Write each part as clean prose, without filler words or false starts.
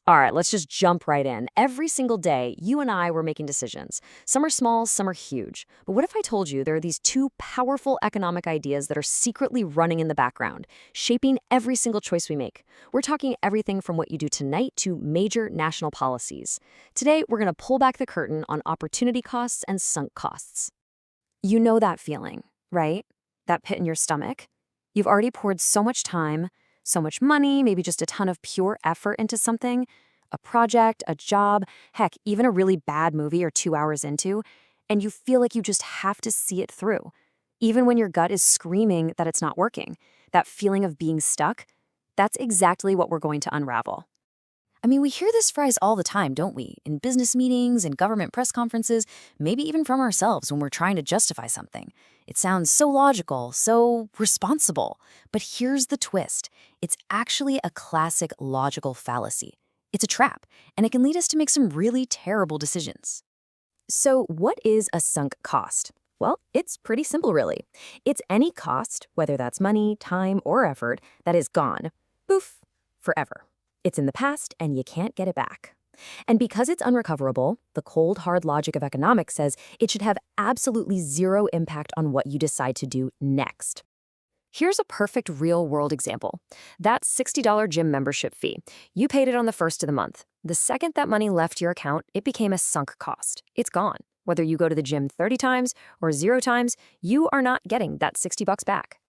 All right, let's just jump right in. Every single day, you and I were making decisions. Some are small, some are huge. But what if I told you there are these two powerful economic ideas that are secretly running in the background, shaping every single choice we make? We're talking everything from what you do tonight to major national policies. Today, we're going to pull back the curtain on opportunity costs and sunk costs. You know that feeling, right? That pit in your stomach? You've already poured so much time, so much money, maybe just a ton of pure effort into something, a project, a job, heck, even a really bad movie you're 2 hours into, and you feel like you just have to see it through. Even when your gut is screaming that it's not working, that feeling of being stuck, that's exactly what we're going to unravel. I mean, we hear this phrase all the time, don't we? In business meetings, in government press conferences, maybe even from ourselves when we're trying to justify something. It sounds so logical, so responsible. But here's the twist. It's actually a classic logical fallacy. It's a trap, and it can lead us to make some really terrible decisions. So, what is a sunk cost? Well, it's pretty simple, really. It's any cost, whether that's money, time, or effort, that is gone. Poof, forever. It's in the past, and you can't get it back. And because it's unrecoverable, the cold, hard logic of economics says it should have absolutely zero impact on what you decide to do next. Here's a perfect real-world example. That $60 gym membership fee. You paid it on the first of the month. The second that money left your account, it became a sunk cost. It's gone. Whether you go to the gym 30 times or 0 times, you are not getting that $60 back.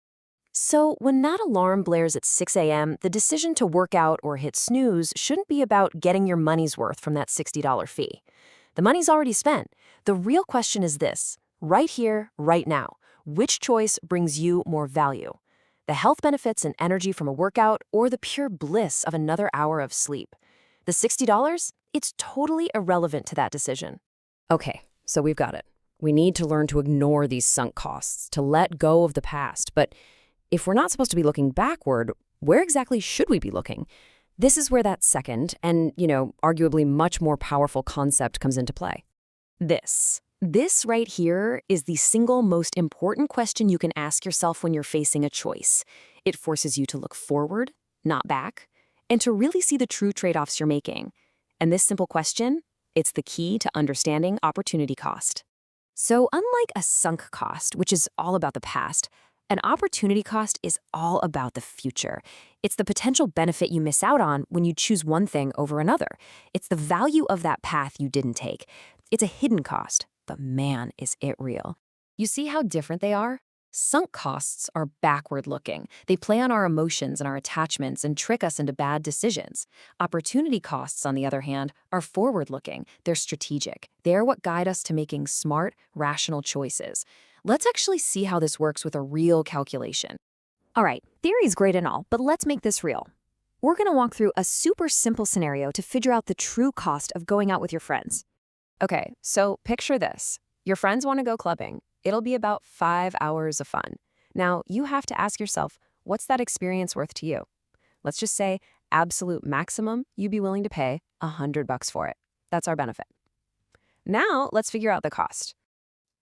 So when that alarm blares at 6 a.m., the decision to work out or hit snooze shouldn't be about getting your money's worth from that $60 fee. The money's already spent. The real question is this, right here, right now. Which choice brings you more value? The health benefits and energy from a workout or the pure bliss of another hour of sleep? The $60? It's totally irrelevant to that decision. Okay, so we've got it. We need to learn to ignore these sunk costs, to let go of the past. But if we're not supposed to be looking backward, where exactly should we be looking? This is where that second and, arguably much more powerful concept comes into play. This right here is the single most important question you can ask yourself when you're facing a choice. It forces you to look forward, not back, and to really see the true trade-offs you're making. And this simple question, it's the key to understanding opportunity cost. So unlike a sunk cost, which is all about the past, an opportunity cost is all about the future. It's the potential benefit you miss out on when you choose one thing over another. It's the value of that path you didn't take. It's a hidden cost, but man, is it real. You see how different they are? Sunk costs are backward-looking. They play on our emotions and our attachments and trick us into bad decisions. Opportunity costs, on the other hand, are forward-looking. They're strategic. They're what guide us to making smart, rational choices. Let's actually see how this works with a real calculation. All right, theory's great and all, but let's make this real. We're going to walk through a super simple scenario to figure out the true cost of going out with your friends. Okay, so picture this. Your friends want to go clubbing. It'll be about 5 hours of fun. Now, you have to ask yourself, what's that experience worth to you? Let's just say absolute maximum, you'd be willing to pay $100 for it. That's our benefit. Now, let's figure out the cost.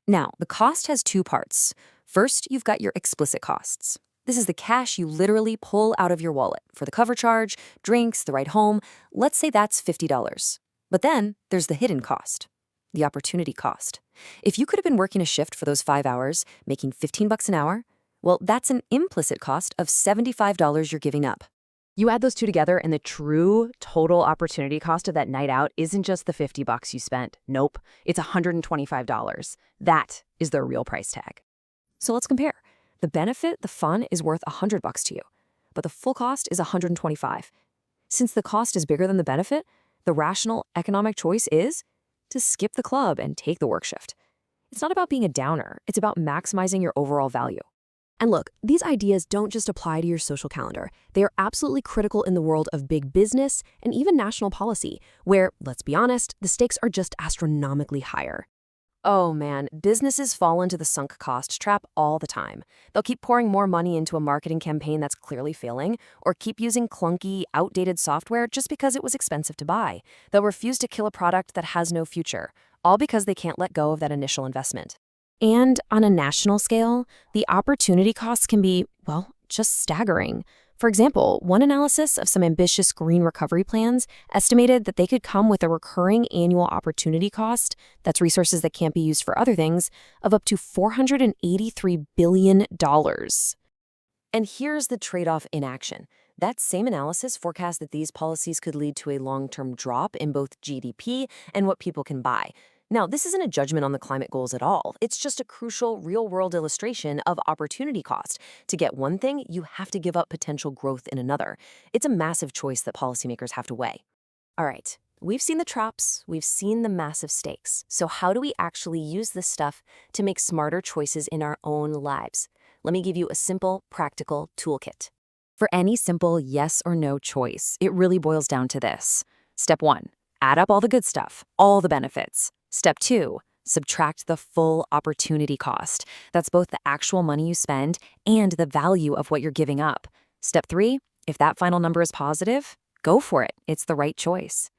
Now, the cost has two parts. First, you've got your explicit costs. This is the cash you literally pull out of your wallet for the cover charge, drinks, the ride home. Let's say that's $50. But then there's the hidden cost, the opportunity cost. If you could have been working a shift for those 5 hours, making $15 an hour, well, that's an implicit cost of $75 you're giving up. You add those two together, and the true total opportunity cost of that night out isn't just the $50 you spent. Nope, it's $125. That is their real price tag. So let's compare. The benefit, the fun, is worth $100 to you, but the full cost is $125. Since the cost is bigger than the benefit, the rational economic choice is to skip the club and take the work shift. It's not about being a downer. It's about maximizing your overall value. And look, these ideas don't just apply to your social calendar. They are absolutely critical in the world of big business and even national policy, where, let's be honest, the stakes are just astronomically higher. Oh man, businesses fall into the sunk cost trap all the time. They'll keep pouring more money into a marketing campaign that's clearly failing, or keep using clunky, outdated software just because it was expensive to buy. They'll refuse to kill a product that has no future, all because they can't let go of that initial investment. And on a national scale, the opportunity costs can be, well, just staggering. For example, one analysis of some ambitious green recovery plans estimated that they could come with a recurring annual opportunity cost, that's resources that can't be used for other things, of up to $483 billion. And here's the trade-off in action. That same analysis forecast that these policies could lead to a long-term drop in both GDP and what people can buy. Now, this isn't a judgment on the climate goals at all. It's just a crucial real-world illustration of opportunity cost. To get one thing, you have to give up potential growth in another. It's a massive choice that policymakers have to weigh. All right, we've seen the traps, we've seen the massive stakes. So how do we actually use this stuff to make smarter choices in our own lives? Let me give you a simple, practical toolkit. For any simple yes or no choice, it really boils down to this. Step 1, add up all the good stuff, all the benefits. Step 2, subtract the full opportunity cost. That's both the actual money you spend and the value of what you're giving up. Step 3, if that final number is positive, go for it. It's the right choice.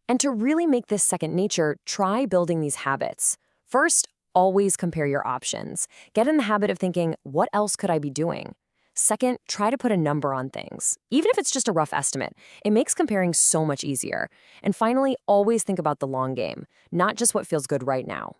And to really make this second nature, try building these habits. First, always compare your options. Get in the habit of thinking, what else could I be doing? Second, try to put a number on things. Even if it's just a rough estimate, it makes comparing so much easier. And finally, always think about the long game, not just what feels good right now.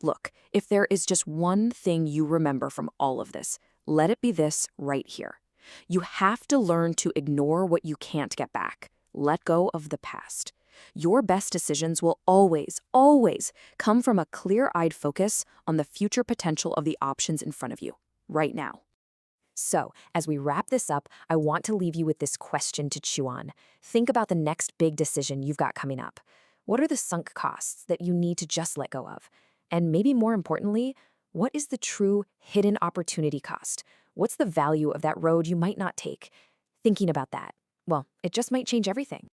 Look, if there is just one thing you remember from all of this, let it be this right here. You have to learn to ignore what you can't get back. Let go of the past. Your best decisions will always, always come from a clear-eyed focus on the future potential of the options in front of you, right now. So, as we wrap this up, I want to leave you with this question to chew on. Think about the next big decision you've got coming up. What are the sunk costs that you need to just let go of? And maybe more importantly, what is the true hidden opportunity cost? What's the value of that road you might not take? Thinking about that, well, it just might change everything.